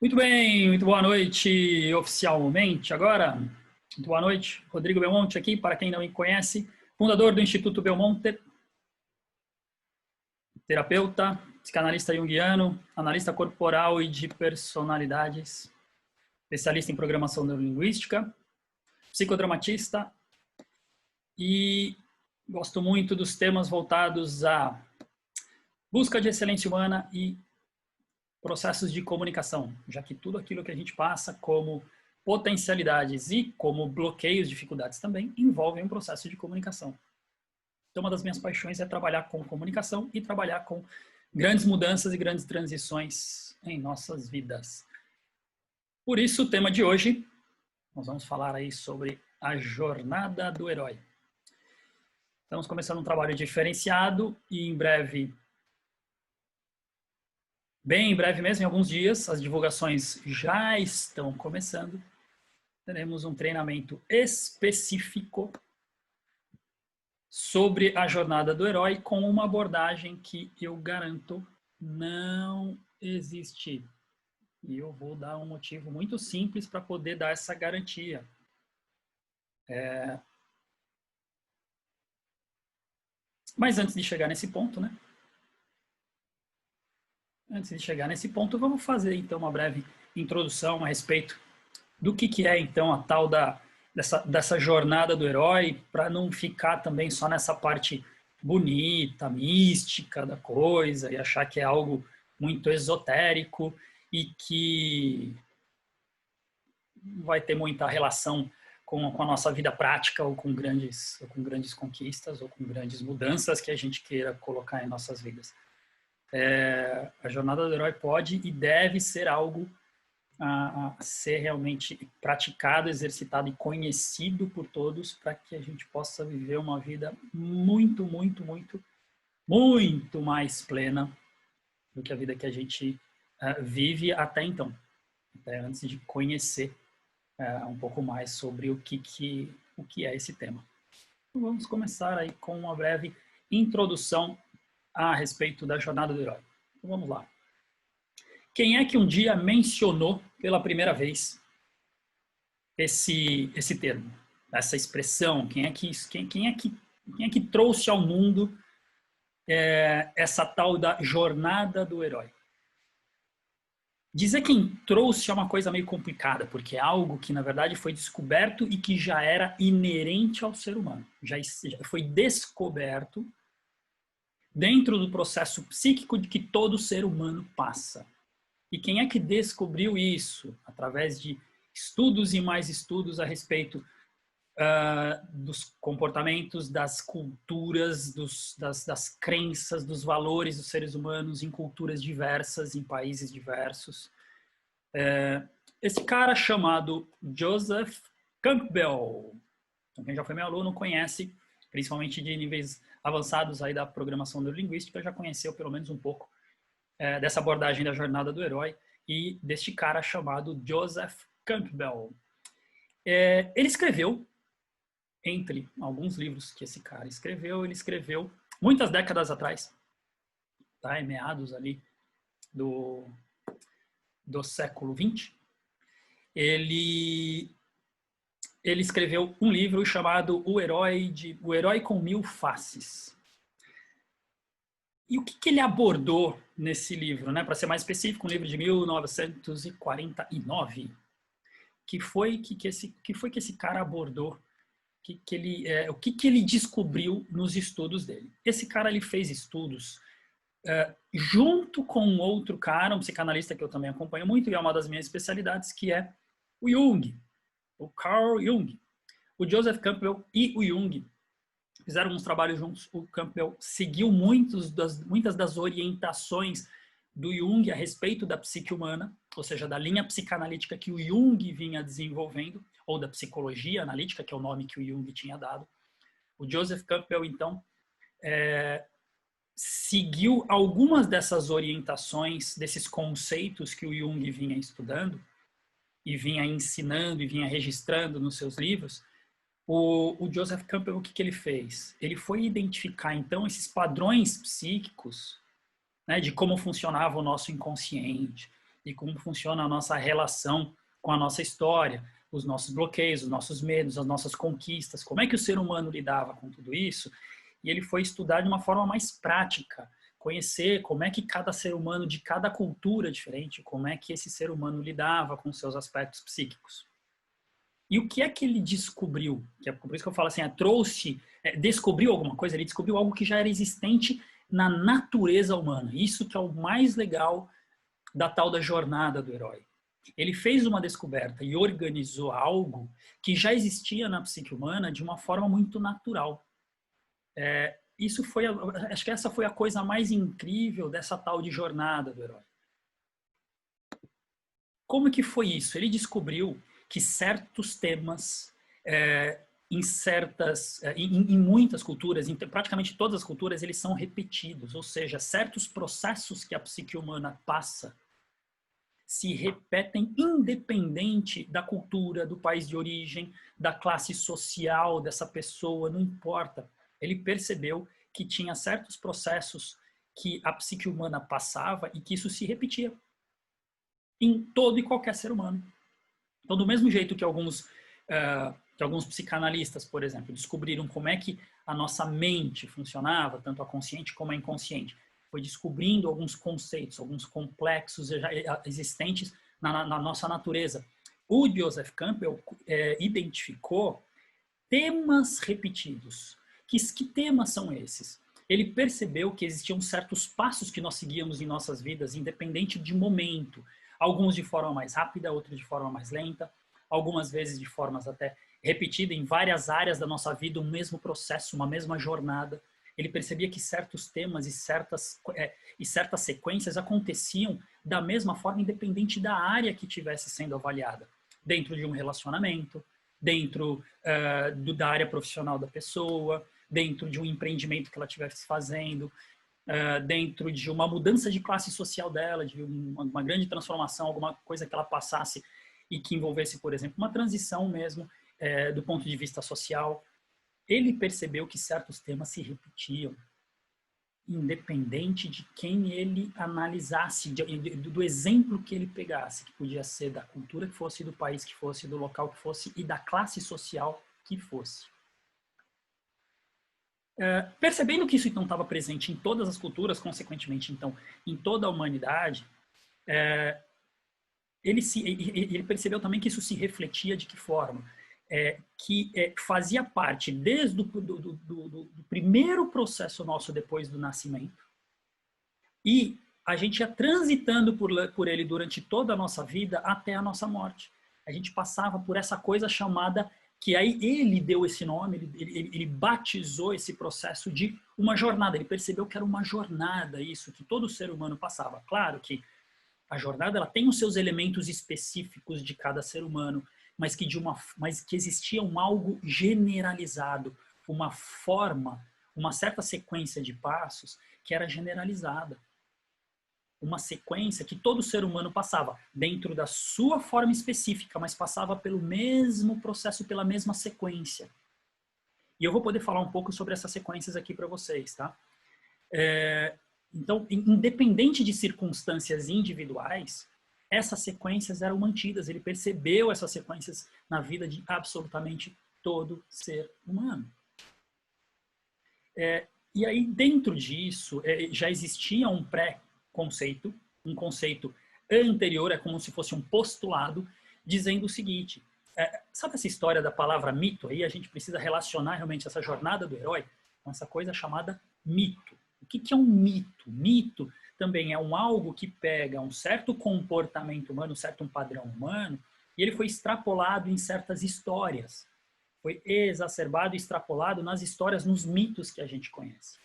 Muito bem, muito boa noite oficialmente. Agora, muito boa noite. Rodrigo Belmonte aqui, para quem não me conhece, fundador do Instituto Belmonte, terapeuta, psicanalista junguiano, analista corporal e de personalidades, especialista em programação neurolinguística, psicodramatista e gosto muito dos temas voltados à busca de excelência humana e processos de comunicação, já que tudo aquilo que a gente passa como potencialidades e como bloqueios, dificuldades também, envolvem um processo de comunicação. Então, uma das minhas paixões é trabalhar com comunicação e trabalhar com grandes mudanças e grandes transições em nossas vidas. Por isso, o tema de hoje, nós vamos falar aí sobre a jornada do herói. Estamos começando um trabalho diferenciado e em breve, bem em breve mesmo, em alguns dias, as divulgações já estão começando. Teremos um treinamento específico sobre a jornada do herói com uma abordagem que eu garanto não existe. E eu vou dar um motivo muito simples para poder dar essa garantia. Mas antes de chegar nesse ponto, né? Antes de chegar nesse ponto, vamos fazer então uma breve introdução a respeito do que é então a tal dessa jornada do herói, para não ficar também só nessa parte bonita, mística da coisa e achar que é algo muito esotérico e que vai ter muita relação com a nossa vida prática ou com grandes conquistas ou com grandes mudanças que a gente queira colocar em nossas vidas. A jornada do herói pode e deve ser algo a ser realmente praticado, exercitado e conhecido por todos para que a gente possa viver uma vida muito, muito, muito, muito mais plena do que a vida que a gente vive até então, até antes de conhecer um pouco mais sobre o que é esse tema. Então, vamos começar aí com uma breve introdução a respeito da jornada do herói. Então, vamos lá. Quem é que um dia mencionou pela primeira vez esse termo, essa expressão? Quem é que trouxe ao mundo essa tal da jornada do herói? Dizer quem trouxe é uma coisa meio complicada, porque é algo que, na verdade, foi descoberto e que já era inerente ao ser humano. Já foi descoberto dentro do processo psíquico de que todo ser humano passa. E quem é que descobriu isso? Através de estudos e mais estudos a respeito dos comportamentos, das culturas, das crenças, dos valores dos seres humanos em culturas diversas, em países diversos. Esse cara chamado Joseph Campbell, quem já foi meu aluno conhece, principalmente de níveis avançados aí da programação neurolinguística, já conheceu pelo menos um pouco dessa abordagem da jornada do herói e deste cara chamado Joseph Campbell. Ele escreveu, entre alguns livros que esse cara escreveu, ele escreveu muitas décadas atrás, tá? Em meados ali do século XX, ele escreveu um livro chamado O Herói com Mil Faces. E o que ele abordou nesse livro, né? Para ser mais específico, um livro de 1949. Que foi que esse cara abordou? O que ele descobriu nos estudos dele? Esse cara ele fez estudos junto com um outro cara, um psicanalista que eu também acompanho muito e é uma das minhas especialidades, que é o Jung, o Carl Jung. O Joseph Campbell e o Jung fizeram uns trabalhos juntos. O Campbell seguiu muitas das orientações do Jung a respeito da psique humana, ou seja, da linha psicanalítica que o Jung vinha desenvolvendo, ou da psicologia analítica, que é o nome que o Jung tinha dado. O Joseph Campbell, então, seguiu algumas dessas orientações, desses conceitos que o Jung vinha estudando, e vinha ensinando, e vinha registrando nos seus livros. O Joseph Campbell, o que ele fez? Ele foi identificar, então, esses padrões psíquicos, né, de como funcionava o nosso inconsciente, e como funciona a nossa relação com a nossa história, os nossos bloqueios, os nossos medos, as nossas conquistas, como é que o ser humano lidava com tudo isso. E ele foi estudar de uma forma mais prática, conhecer como é que cada ser humano de cada cultura diferente, como é que esse ser humano lidava com seus aspectos psíquicos. E o que é que ele descobriu? Que é por isso que eu falo assim, descobriu alguma coisa, ele descobriu algo que já era existente na natureza humana. Isso que é o mais legal da tal da jornada do herói. Ele fez uma descoberta e organizou algo que já existia na psique humana de uma forma muito natural. Acho que essa foi a coisa mais incrível dessa tal de jornada do herói. Como que foi isso? Ele descobriu que certos temas, em muitas culturas, em praticamente todas as culturas, eles são repetidos, ou seja, certos processos que a psique humana passa se repetem independente da cultura, do país de origem, da classe social dessa pessoa, não importa. Ele percebeu que tinha certos processos que a psique humana passava e que isso se repetia em todo e qualquer ser humano. Então, do mesmo jeito que alguns psicanalistas, por exemplo, descobriram como é que a nossa mente funcionava, tanto a consciente como a inconsciente, foi descobrindo alguns conceitos, alguns complexos já existentes na nossa natureza. O Joseph Campbell identificou temas repetidos. Que temas são esses? Ele percebeu que existiam certos passos que nós seguíamos em nossas vidas, independente de momento. Alguns de forma mais rápida, outros de forma mais lenta, algumas vezes de formas até repetidas em várias áreas da nossa vida, um mesmo processo, uma mesma jornada. Ele percebia que certos temas e certas sequências aconteciam da mesma forma, independente da área que estivesse sendo avaliada. Dentro de um relacionamento, dentro da área profissional da pessoa, dentro de um empreendimento que ela estivesse fazendo, dentro de uma mudança de classe social dela, de uma grande transformação, alguma coisa que ela passasse e que envolvesse, por exemplo, uma transição mesmo do ponto de vista social. Ele percebeu que certos temas se repetiam, independente de quem ele analisasse, do exemplo que ele pegasse, que podia ser da cultura que fosse, do país que fosse, do local que fosse e da classe social que fosse. Percebendo que isso então estava presente em todas as culturas, consequentemente então em toda a humanidade, ele percebeu também que isso se refletia de que forma? Que fazia parte desde do primeiro processo nosso depois do nascimento, e a gente ia transitando por ele durante toda a nossa vida até a nossa morte. A gente passava por essa coisa chamada, que aí ele deu esse nome, ele batizou esse processo de uma jornada. Ele percebeu que era uma jornada isso, que todo ser humano passava. Claro que a jornada ela tem os seus elementos específicos de cada ser humano, mas que existia algo generalizado, uma forma, uma certa sequência de passos que era generalizada. Uma sequência que todo ser humano passava dentro da sua forma específica, mas passava pelo mesmo processo, pela mesma sequência. E eu vou poder falar um pouco sobre essas sequências aqui para vocês, tá? Então, independente de circunstâncias individuais, essas sequências eram mantidas. Ele percebeu essas sequências na vida de absolutamente todo ser humano. E aí, dentro disso, já existia um pré-conceito, um conceito anterior, é como se fosse um postulado, dizendo o seguinte, sabe essa história da palavra mito? Aí a gente precisa relacionar realmente essa jornada do herói com essa coisa chamada mito. O que é um mito? Mito também é algo que pega um certo comportamento humano, um padrão humano, e ele foi extrapolado em certas histórias. Foi exacerbado e extrapolado nas histórias, nos mitos que a gente conhece.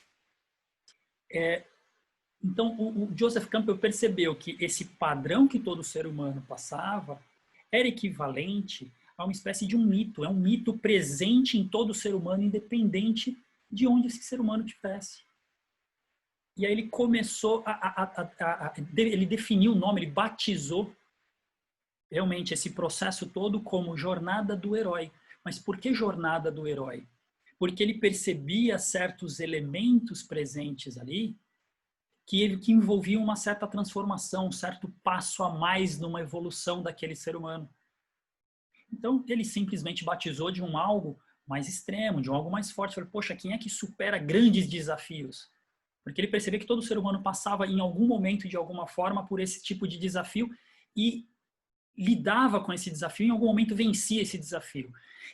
Então, o Joseph Campbell percebeu que esse padrão que todo ser humano passava era equivalente a uma espécie de um mito. É um mito presente em todo ser humano, independente de onde esse ser humano estivesse. E aí ele começou ele definiu o nome, ele batizou realmente esse processo todo como jornada do herói. Mas por que jornada do herói? Porque ele percebia certos elementos presentes ali que envolviam uma certa transformação, um certo passo a mais numa evolução daquele ser humano. Então, ele simplesmente batizou de um algo mais extremo, de um algo mais forte. Falei, poxa, quem é que supera grandes desafios? Porque ele percebeu que todo ser humano passava em algum momento, de alguma forma, por esse tipo de desafio e lidava com esse desafio, em algum momento vencia esse desafio.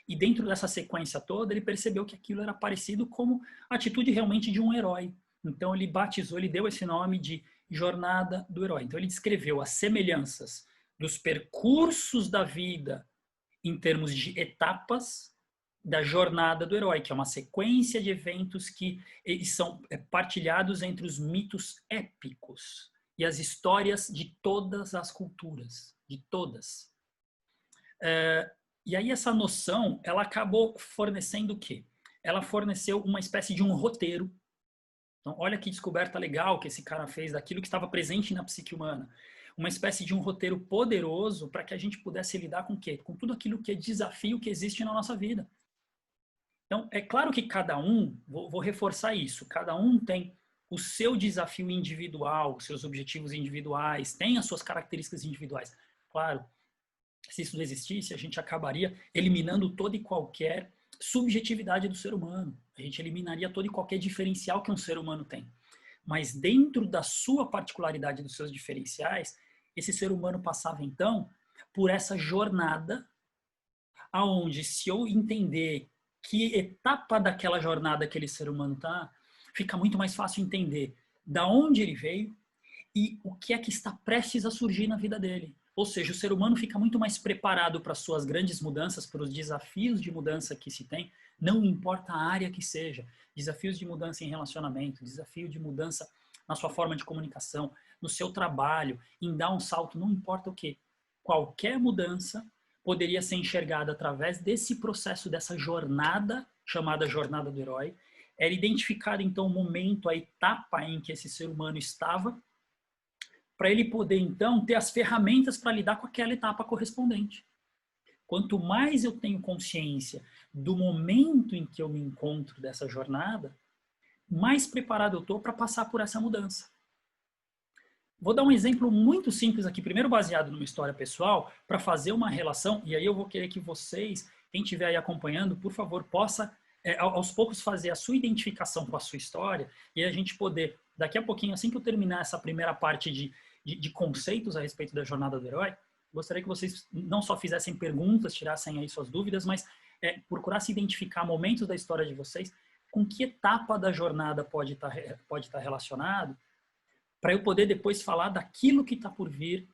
E dentro dessa sequência toda, ele percebeu que aquilo era parecido como a atitude realmente de um herói. Então ele batizou, ele deu esse nome de Jornada do Herói. Então ele descreveu as semelhanças dos percursos da vida em termos de etapas da jornada do herói, que é uma sequência de eventos que são partilhados entre os mitos épicos e as histórias de todas as culturas, de todas. E aí essa noção, ela acabou fornecendo o quê? Ela forneceu uma espécie de um roteiro. Então, olha que descoberta legal que esse cara fez daquilo que estava presente na psique humana. Uma espécie de um roteiro poderoso para que a gente pudesse lidar com o quê? Com tudo aquilo que é desafio que existe na nossa vida. Então, é claro que cada um, vou reforçar isso, cada um tem o seu desafio individual, os seus objetivos individuais, tem as suas características individuais. Claro, se isso não existisse, a gente acabaria eliminando toda e qualquer subjetividade do ser humano. A gente eliminaria todo e qualquer diferencial que um ser humano tem. Mas dentro da sua particularidade, dos seus diferenciais, esse ser humano passava, então, por essa jornada, aonde se eu entender que etapa daquela jornada aquele ser humano está, fica muito mais fácil entender da onde ele veio e o que é que está prestes a surgir na vida dele. Ou seja, o ser humano fica muito mais preparado para as suas grandes mudanças, para os desafios de mudança que se tem, não importa a área que seja. Desafios de mudança em relacionamento, desafio de mudança na sua forma de comunicação, no seu trabalho, em dar um salto, não importa o que. Qualquer mudança poderia ser enxergada através desse processo, dessa jornada, chamada jornada do herói. Era identificado, então, o momento, a etapa em que esse ser humano estava, para ele poder, então, ter as ferramentas para lidar com aquela etapa correspondente. Quanto mais eu tenho consciência do momento em que eu me encontro dessa jornada, mais preparado eu estou para passar por essa mudança. Vou dar um exemplo muito simples aqui, primeiro baseado numa história pessoal, para fazer uma relação, e aí eu vou querer que vocês, quem estiver aí acompanhando, por favor, possa aos poucos fazer a sua identificação com a sua história, e a gente poder, daqui a pouquinho, assim que eu terminar essa primeira parte de conceitos a respeito da jornada do herói, gostaria que vocês não só fizessem perguntas, tirassem aí suas dúvidas, mas procurassem identificar momentos da história de vocês, com que etapa da jornada pode estar relacionado, para eu poder depois falar daquilo que está por vir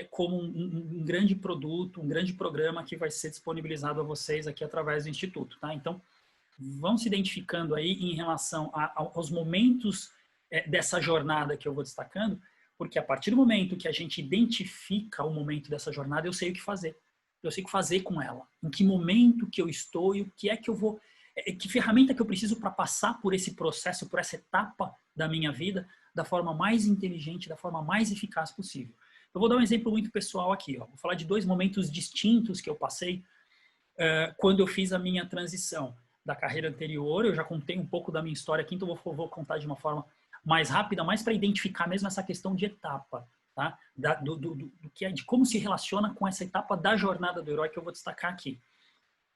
como um grande produto, um grande programa que vai ser disponibilizado a vocês aqui através do Instituto. Tá? Então, vão se identificando aí em relação aos momentos dessa jornada que eu vou destacando, porque a partir do momento que a gente identifica o momento dessa jornada, eu sei o que fazer. Eu sei o que fazer com ela. Em que momento que eu estou e o que é que eu vou... que ferramenta que eu preciso para passar por esse processo, por essa etapa da minha vida, da forma mais inteligente, da forma mais eficaz possível. Eu vou dar um exemplo muito pessoal aqui. Ó. Vou falar de 2 momentos distintos que eu passei quando eu fiz a minminha transição da carreira anterior. Eu já contei um pouco da minha história aqui, então vou contar de uma forma mais rápida, mais para identificar mesmo essa questão de etapa, tá? Do que é, de como se relaciona com essa etapa da jornada do herói que eu vou destacar aqui.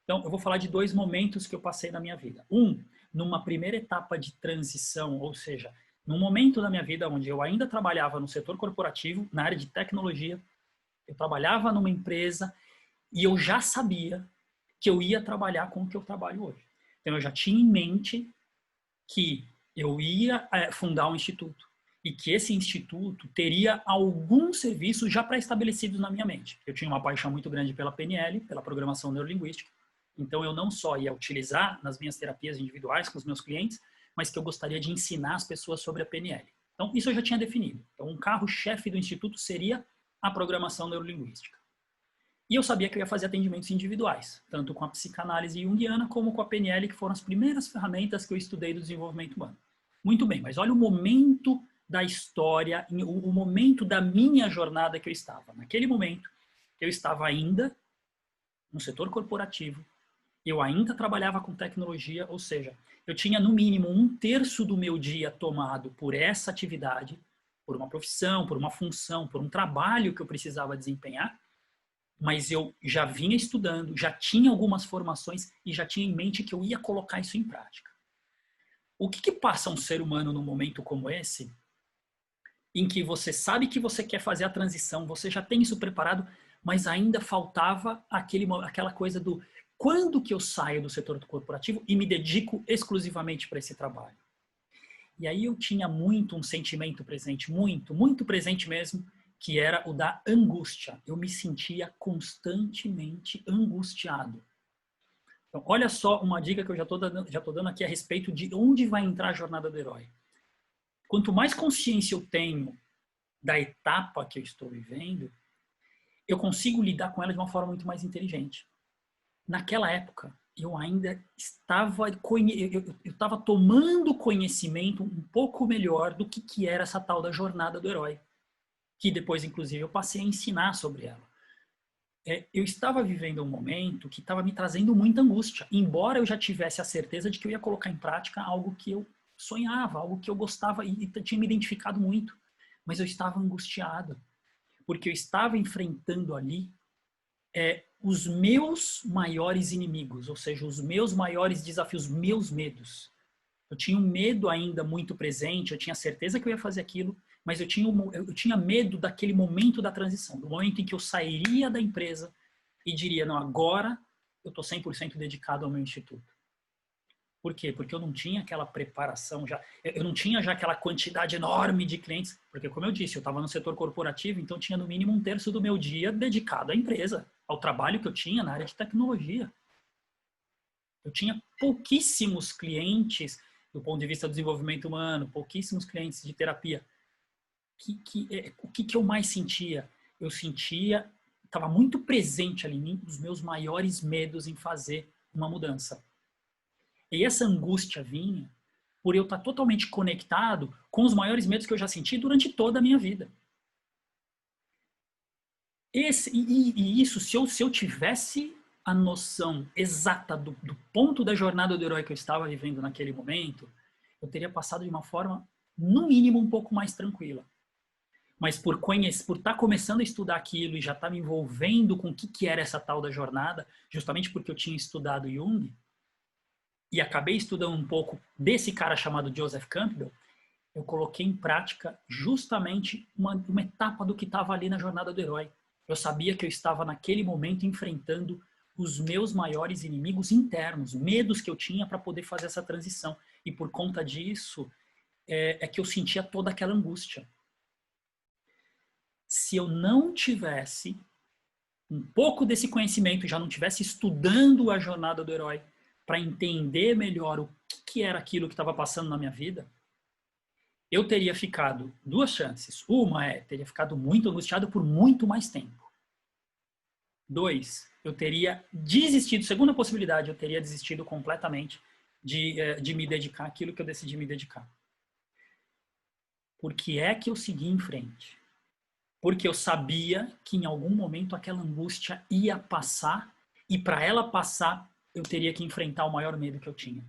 Então, eu vou falar de 2 momentos que eu passei na minha vida. Numa primeira etapa de transição, ou seja, num momento da minha vida onde eu ainda trabalhava no setor corporativo, na área de tecnologia, eu trabalhava numa empresa e eu já sabia que eu ia trabalhar com o que eu trabalho hoje. Então, eu já tinha em mente que eu ia fundar um instituto e que esse instituto teria alguns serviços já pré-estabelecidos na minha mente. Eu tinha uma paixão muito grande pela PNL, pela programação neurolinguística, então eu não só ia utilizar nas minhas terapias individuais com os meus clientes, mas que eu gostaria de ensinar as pessoas sobre a PNL. Então isso eu já tinha definido. Então um carro-chefe do instituto seria a programação neurolinguística. E eu sabia que eu ia fazer atendimentos individuais, tanto com a psicanálise junguiana como com a PNL, que foram as primeiras ferramentas que eu estudei do desenvolvimento humano. Muito bem, mas olha o momento da história, o momento da minha jornada que eu estava. Naquele momento, eu estava ainda no setor corporativo, eu ainda trabalhava com tecnologia, ou seja, eu tinha no mínimo 1/3 do meu dia tomado por essa atividade, por uma profissão, por uma função, por um trabalho que eu precisava desempenhar, mas eu já vinha estudando, já tinha algumas formações e já tinha em mente que eu ia colocar isso em prática. O que passa um ser humano num momento como esse, em que você sabe que você quer fazer a transição, você já tem isso preparado, mas ainda faltava aquela coisa do quando que eu saio do setor corporativo e me dedico exclusivamente para esse trabalho? E aí eu tinha muito um sentimento presente, muito presente mesmo, que era o da angústia. Eu me sentia constantemente angustiado. Então, olha só uma dica que eu já estou dando aqui a respeito de onde vai entrar a jornada do herói. Quanto mais consciência eu tenho da etapa que eu estou vivendo, eu consigo lidar com ela de uma forma muito mais inteligente. Naquela época, eu ainda estava tomando conhecimento um pouco melhor do que era essa tal da jornada do herói, que depois, inclusive, eu passei a ensinar sobre ela. Eu estava vivendo um momento que estava me trazendo muita angústia, embora eu já tivesse a certeza de que eu ia colocar em prática algo que eu sonhava, algo que eu gostava e tinha me identificado muito, mas eu estava angustiado, porque eu estava enfrentando ali os meus maiores inimigos, ou seja, os meus maiores desafios, meus medos. Eu tinha um medo ainda muito presente, eu tinha certeza que eu ia fazer aquilo, mas eu tinha medo daquele momento da transição, do momento em que eu sairia da empresa e diria, não, agora eu estou 100% dedicado ao meu instituto. Por quê? Porque eu não tinha aquela preparação já, eu não tinha já aquela quantidade enorme de clientes, porque como eu disse, eu estava no setor corporativo, então tinha no mínimo 1/3 do meu dia dedicado à empresa, ao trabalho que eu tinha na área de tecnologia. Eu tinha pouquíssimos clientes do ponto de vista do desenvolvimento humano, pouquíssimos clientes de terapia. O que eu mais sentia? Eu sentia, estava muito presente ali em mim, os meus maiores medos em fazer uma mudança. E essa angústia vinha por eu estar totalmente conectado com os maiores medos que eu já senti durante toda a minha vida. Isso, se eu tivesse a noção exata do ponto da jornada do herói que eu estava vivendo naquele momento, eu teria passado de uma forma, no mínimo, um pouco mais tranquila. Mas por estar começando a estudar aquilo e já estar me envolvendo com o que era essa tal da jornada, justamente porque eu tinha estudado Jung, e acabei estudando um pouco desse cara chamado Joseph Campbell, eu coloquei em prática justamente uma etapa do que estava ali na jornada do herói. Eu sabia que eu estava naquele momento enfrentando os meus maiores inimigos internos, medos que eu tinha para poder fazer essa transição. E por conta disso, que eu sentia toda aquela angústia. Se eu não tivesse um pouco desse conhecimento, já não tivesse estudando a jornada do herói para entender melhor o que era aquilo que estava passando na minha vida, eu teria ficado 2 chances. Uma teria ficado muito angustiado por muito mais tempo. 2, eu teria desistido. Segunda possibilidade, eu teria desistido completamente de me dedicar àquilo que eu decidi me dedicar. Por que é que eu segui em frente? Porque eu sabia que em algum momento aquela angústia ia passar e para ela passar eu teria que enfrentar o maior medo que eu tinha.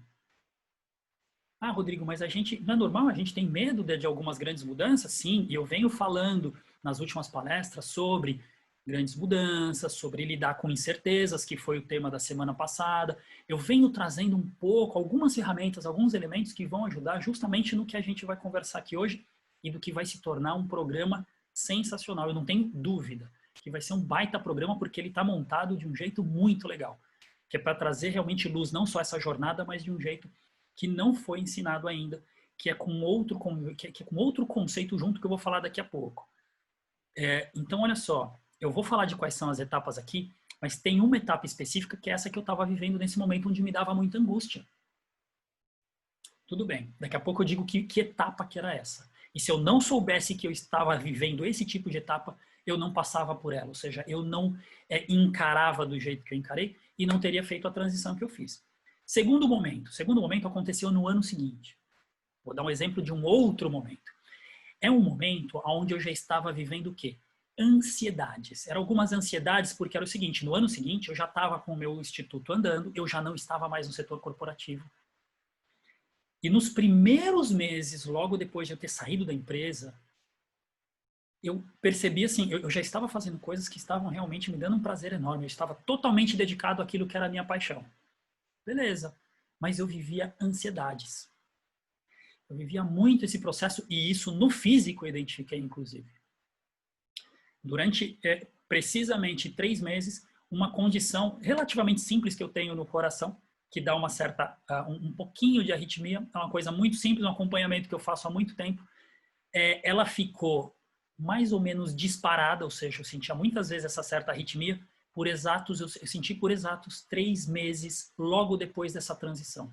Ah, Rodrigo, mas não é normal? A gente tem medo de algumas grandes mudanças? Sim, e eu venho falando nas últimas palestras sobre grandes mudanças, sobre lidar com incertezas, que foi o tema da semana passada. Eu venho trazendo um pouco, algumas ferramentas, alguns elementos que vão ajudar justamente no que a gente vai conversar aqui hoje e do que vai se tornar um programa sensacional. Eu não tenho dúvida que vai ser um baita programa porque ele está montado de um jeito muito legal, que é para trazer realmente luz, não só essa jornada, mas de um jeito que não foi ensinado ainda, que é com outro conceito junto que eu vou falar daqui a pouco. Então, olha só, eu vou falar de quais são as etapas aqui, mas tem uma etapa específica que é essa que eu estava vivendo nesse momento onde me dava muita angústia. Tudo bem, daqui a pouco eu digo que etapa que era essa. E se eu não soubesse que eu estava vivendo esse tipo de etapa, eu não passava por ela, ou seja, eu não encarava do jeito que eu encarei e não teria feito a transição que eu fiz. Segundo momento aconteceu no ano seguinte. Vou dar um exemplo de um outro momento. É um momento onde eu já estava vivendo o quê? ansiedades. Eram algumas ansiedades porque era o seguinte, no ano seguinte eu já estava com o meu instituto andando, eu já não estava mais no setor corporativo. E nos primeiros meses, logo depois de eu ter saído da empresa, eu percebi assim, eu já estava fazendo coisas que estavam realmente me dando um prazer enorme, eu estava totalmente dedicado àquilo que era a minha paixão. Beleza, mas eu vivia ansiedades. Eu vivia muito esse processo e isso no físico eu identifiquei, inclusive. Durante precisamente 3 meses, uma condição relativamente simples que eu tenho no coração, que dá uma certa, um pouquinho de arritmia, é uma coisa muito simples, um acompanhamento que eu faço há muito tempo, ela ficou mais ou menos disparada, ou seja, eu sentia muitas vezes essa certa arritmia, eu senti por exatos 3 meses logo depois dessa transição.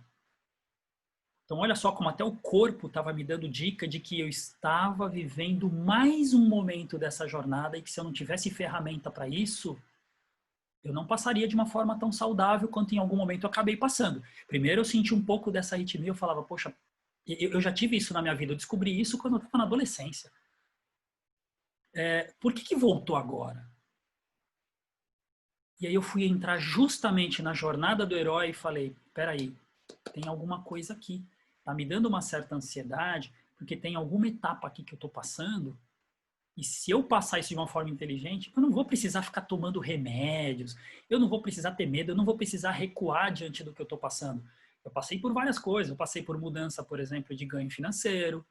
Então, olha só como até o corpo estava me dando dica de que eu estava vivendo mais um momento dessa jornada e que se eu não tivesse ferramenta para isso, eu não passaria de uma forma tão saudável quanto em algum momento eu acabei passando. Primeiro eu senti um pouco dessa arritmia, eu falava, poxa, eu já tive isso na minha vida, eu descobri isso quando eu estava na adolescência. Por que voltou agora? E aí eu fui entrar justamente na jornada do herói e falei, peraí, tem alguma coisa aqui. Tá me dando uma certa ansiedade, porque tem alguma etapa aqui que eu estou passando, e se eu passar isso de uma forma inteligente, eu não vou precisar ficar tomando remédios, eu não vou precisar ter medo, eu não vou precisar recuar diante do que eu estou passando. Eu passei por várias coisas, eu passei por mudança, por exemplo, de ganho financeiro,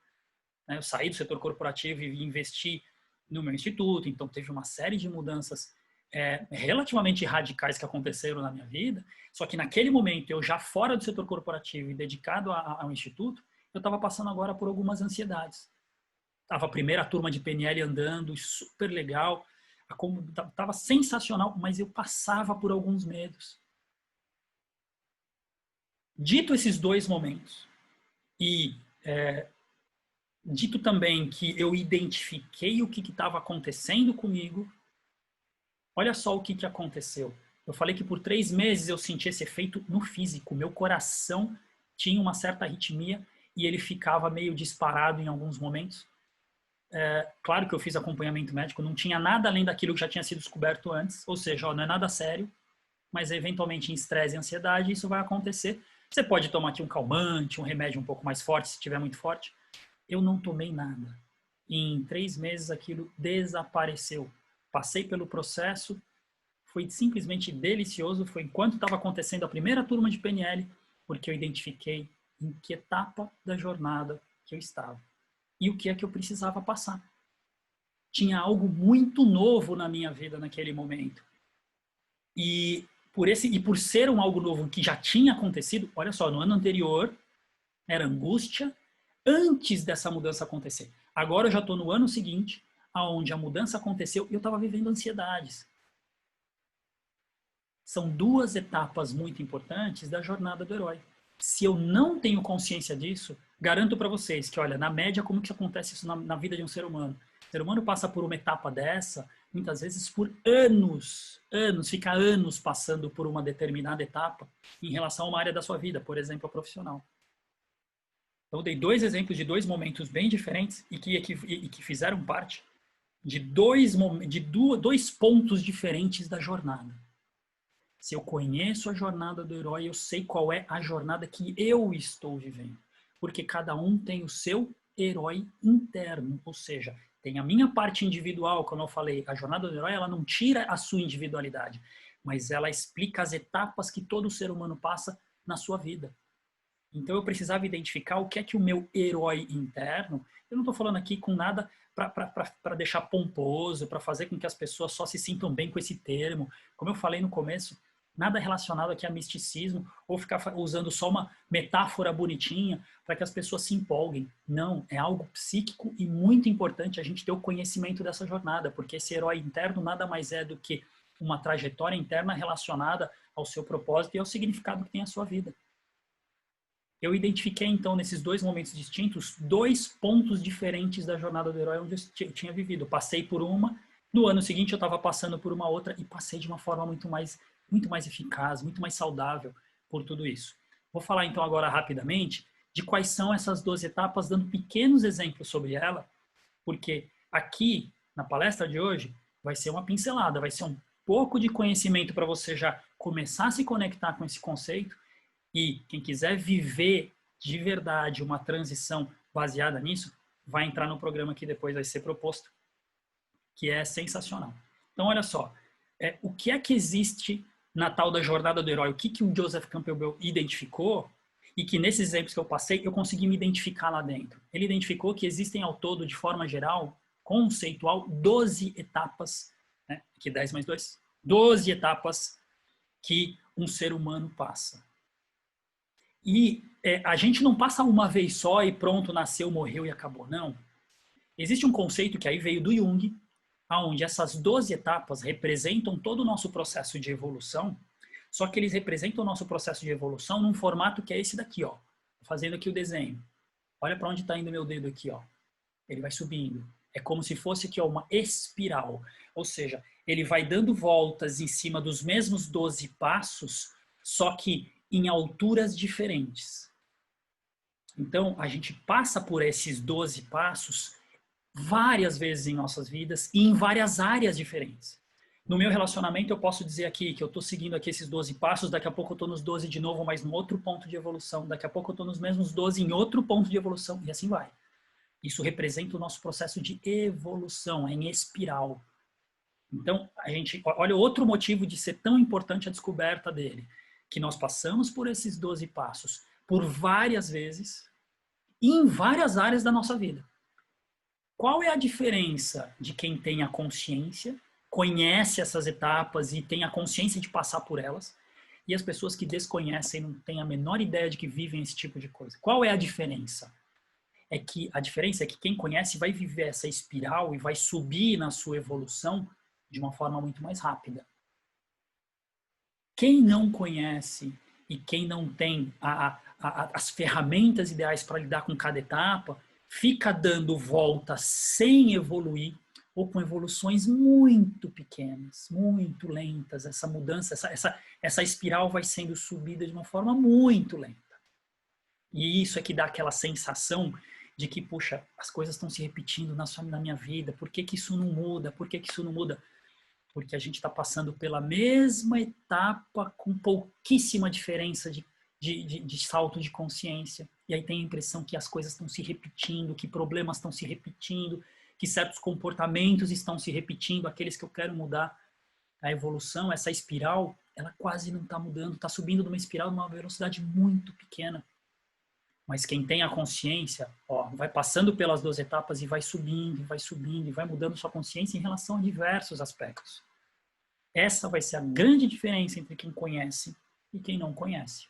né? Eu saí do setor corporativo e investi no meu instituto, então teve uma série de mudanças relativamente radicais que aconteceram na minha vida, só que naquele momento, eu já fora do setor corporativo e dedicado ao instituto, eu estava passando agora por algumas ansiedades. Estava a primeira turma de PNL andando, super legal, estava sensacional, mas eu passava por alguns medos. Dito esses 2 momentos, e dito também que eu identifiquei o que estava acontecendo comigo, olha só o que aconteceu. Eu falei que por 3 meses eu senti esse efeito no físico. Meu coração tinha uma certa arritmia e ele ficava meio disparado em alguns momentos. Claro que eu fiz acompanhamento médico, não tinha nada além daquilo que já tinha sido descoberto antes. Ou seja, não é nada sério, mas eventualmente em estresse e ansiedade isso vai acontecer. Você pode tomar aqui um calmante, um remédio um pouco mais forte, se estiver muito forte. Eu não tomei nada. E em 3 meses aquilo desapareceu. Passei pelo processo, foi simplesmente delicioso. Foi enquanto estava acontecendo a primeira turma de PNL, porque eu identifiquei em que etapa da jornada que eu estava e o que é que eu precisava passar. Tinha algo muito novo na minha vida naquele momento. E por ser algo novo que já tinha acontecido, olha só, no ano anterior era angústia antes dessa mudança acontecer. Agora eu já estou no ano seguinte, aonde a mudança aconteceu e eu estava vivendo ansiedades. São 2 etapas muito importantes da jornada do herói. Se eu não tenho consciência disso, garanto para vocês que, olha, na média, como que acontece isso na vida de um ser humano? O ser humano passa por uma etapa dessa, muitas vezes por anos, fica anos passando por uma determinada etapa em relação a uma área da sua vida, por exemplo, a profissional. Então, eu dei 2 exemplos de 2 momentos bem diferentes e que fizeram parte de 2 pontos diferentes da jornada. Se eu conheço a jornada do herói, eu sei qual é a jornada que eu estou vivendo. Porque cada um tem o seu herói interno, ou seja, tem a minha parte individual, como eu falei, a jornada do herói, ela não tira a sua individualidade, mas ela explica as etapas que todo ser humano passa na sua vida. Então eu precisava identificar o que é que o meu herói interno, eu não estou falando aqui com nada para deixar pomposo, para fazer com que as pessoas só se sintam bem com esse termo. Como eu falei no começo, nada relacionado aqui a misticismo ou ficar usando só uma metáfora bonitinha para que as pessoas se empolguem. Não, é algo psíquico e muito importante a gente ter o conhecimento dessa jornada, porque esse herói interno nada mais é do que uma trajetória interna relacionada ao seu propósito e ao significado que tem a sua vida. Eu identifiquei, então, nesses 2 momentos distintos, 2 pontos diferentes da jornada do herói onde eu tinha vivido. Eu passei por uma, no ano seguinte eu estava passando por uma outra e passei de uma forma muito mais eficaz, muito mais saudável por tudo isso. Vou falar, então, agora rapidamente de quais são essas 2 etapas, dando pequenos exemplos sobre ela, porque aqui, na palestra de hoje, vai ser uma pincelada, vai ser um pouco de conhecimento para você já começar a se conectar com esse conceito. E quem quiser viver de verdade uma transição baseada nisso, vai entrar no programa que depois vai ser proposto, que é sensacional. Então, olha só, o que é que existe na tal da jornada do herói? O que o Joseph Campbell identificou e que nesses exemplos que eu passei, eu consegui me identificar lá dentro. Ele identificou que existem ao todo, de forma geral, conceitual, 12 etapas, né? Aqui 10 mais 2, 12 etapas que um ser humano passa. E a gente não passa uma vez só e pronto, nasceu, morreu e acabou. Não. Existe um conceito que aí veio do Jung, onde essas 12 etapas representam todo o nosso processo de evolução, só que eles representam o nosso processo de evolução num formato que é esse daqui, ó. Fazendo aqui o desenho. Olha para onde está indo meu dedo aqui, ó. Ele vai subindo. É como se fosse aqui, ó, uma espiral. Ou seja, ele vai dando voltas em cima dos mesmos 12 passos, só que em alturas diferentes. Então, a gente passa por esses 12 passos várias vezes em nossas vidas e em várias áreas diferentes. No meu relacionamento, eu posso dizer aqui que eu estou seguindo aqui esses 12 passos, daqui a pouco eu estou nos 12 de novo, mas num outro ponto de evolução, daqui a pouco eu estou nos mesmos 12 em outro ponto de evolução, e assim vai. Isso representa o nosso processo de evolução, é em espiral. Então, a gente, olha outro motivo de ser tão importante a descoberta dele, que nós passamos por esses 12 passos por várias vezes e em várias áreas da nossa vida. Qual é a diferença de quem tem a consciência, conhece essas etapas e tem a consciência de passar por elas, e as pessoas que desconhecem, não têm a menor ideia de que vivem esse tipo de coisa? Qual é a diferença? A diferença é que quem conhece vai viver essa espiral e vai subir na sua evolução de uma forma muito mais rápida. Quem não conhece e quem não tem as ferramentas ideais para lidar com cada etapa, fica dando voltas sem evoluir ou com evoluções muito pequenas, muito lentas. Essa mudança, essa espiral vai sendo subida de uma forma muito lenta. E isso é que dá aquela sensação de que, puxa, as coisas estão se repetindo na minha vida, por que isso não muda? Por que isso não muda? Porque a gente está passando pela mesma etapa com pouquíssima diferença de salto de consciência. E aí tem a impressão que as coisas estão se repetindo, que problemas estão se repetindo, que certos comportamentos estão se repetindo, aqueles que eu quero mudar. A evolução, essa espiral, ela quase não está mudando, está subindo numa espiral numa velocidade muito pequena. Mas quem tem a consciência, ó, vai passando pelas 12 etapas e vai subindo, e vai mudando sua consciência em relação a diversos aspectos. Essa vai ser a grande diferença entre quem conhece e quem não conhece.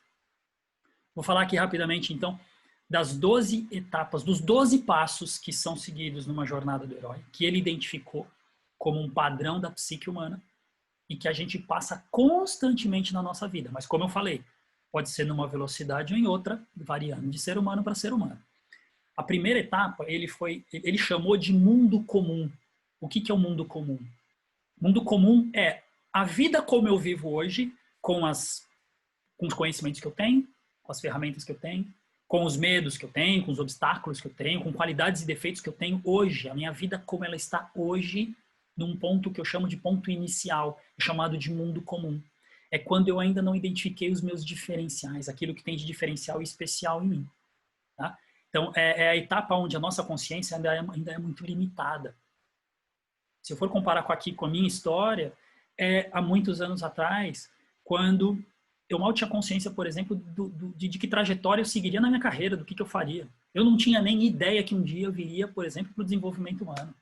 Vou falar aqui rapidamente, então, das 12 etapas, dos 12 passos que são seguidos numa jornada do herói, que ele identificou como um padrão da psique humana e que a gente passa constantemente na nossa vida. Mas, como eu falei, pode ser numa velocidade ou em outra, variando de ser humano para ser humano. A primeira etapa, ele chamou de mundo comum. O que é o mundo comum? Mundo comum é a vida como eu vivo hoje, com os conhecimentos que eu tenho, com as ferramentas que eu tenho, com os medos que eu tenho, com os obstáculos que eu tenho, com qualidades e defeitos que eu tenho hoje. A minha vida como ela está hoje, num ponto que eu chamo de ponto inicial, chamado de mundo comum. É quando eu ainda não identifiquei os meus diferenciais, aquilo que tem de diferencial e especial em mim. Tá? Então, é a etapa onde a nossa consciência ainda é muito limitada. Se eu for comparar com a minha história, há muitos anos atrás, quando eu mal tinha consciência, por exemplo, de que trajetória eu seguiria na minha carreira, do que eu faria. Eu não tinha nem ideia que um dia eu viria, por exemplo, para o desenvolvimento humano.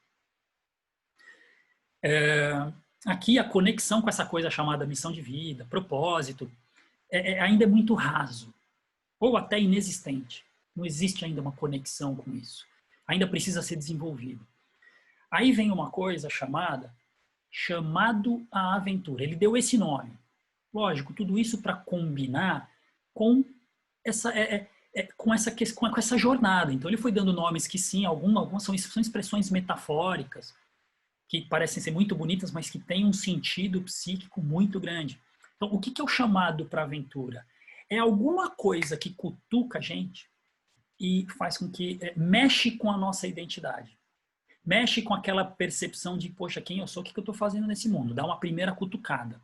Aqui a conexão com essa coisa chamada missão de vida, propósito, ainda é muito raso, ou até inexistente. Não existe ainda uma conexão com isso. Ainda precisa ser desenvolvido. Aí vem uma coisa chamado à aventura. Ele deu esse nome. Lógico, tudo isso para combinar com essa jornada. Então ele foi dando nomes que sim, algumas são expressões metafóricas, que parecem ser muito bonitas, mas que têm um sentido psíquico muito grande. Então, o que é o chamado para a aventura? É alguma coisa que cutuca a gente e faz com que mexe com a nossa identidade. mexe com aquela percepção de, poxa, quem eu sou, o que eu estou fazendo nesse mundo? Dá uma primeira cutucada.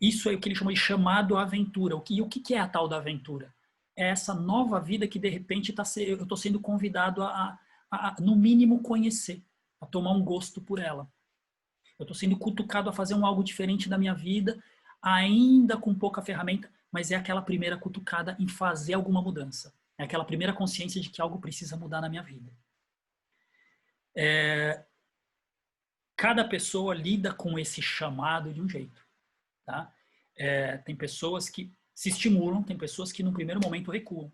Isso é o que ele chama de chamado aventura. E o que é a tal da aventura? É essa nova vida que, de repente, eu estou sendo convidado no mínimo, conhecer, a tomar um gosto por ela. Eu estou sendo cutucado a fazer algo diferente da minha vida, ainda com pouca ferramenta, mas é aquela primeira cutucada em fazer alguma mudança. É aquela primeira consciência de que algo precisa mudar na minha vida. Cada pessoa lida com esse chamado de um jeito. Tá? Tem pessoas que se estimulam, tem pessoas que no primeiro momento recuam.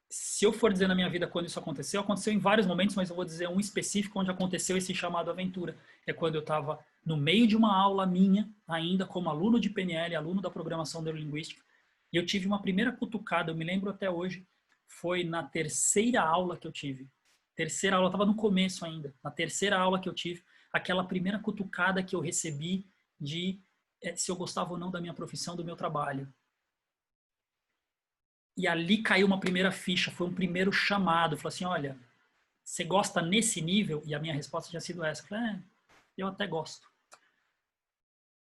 Se eu for dizer na minha vida quando isso aconteceu em vários momentos, mas eu vou dizer um específico onde aconteceu esse chamado aventura. É quando eu estava no meio de uma aula minha, ainda como aluno de PNL, aluno da programação neurolinguística, e eu tive uma primeira cutucada, eu me lembro até hoje, foi na terceira aula que eu tive. Terceira aula, eu estava no começo ainda. Na terceira aula que eu tive, aquela primeira cutucada que eu recebi de se eu gostava ou não da minha profissão, do meu trabalho. E ali caiu uma primeira ficha, foi um primeiro chamado. Falei assim, olha, você gosta nesse nível? E a minha resposta tinha sido essa. Falei, eu até gosto.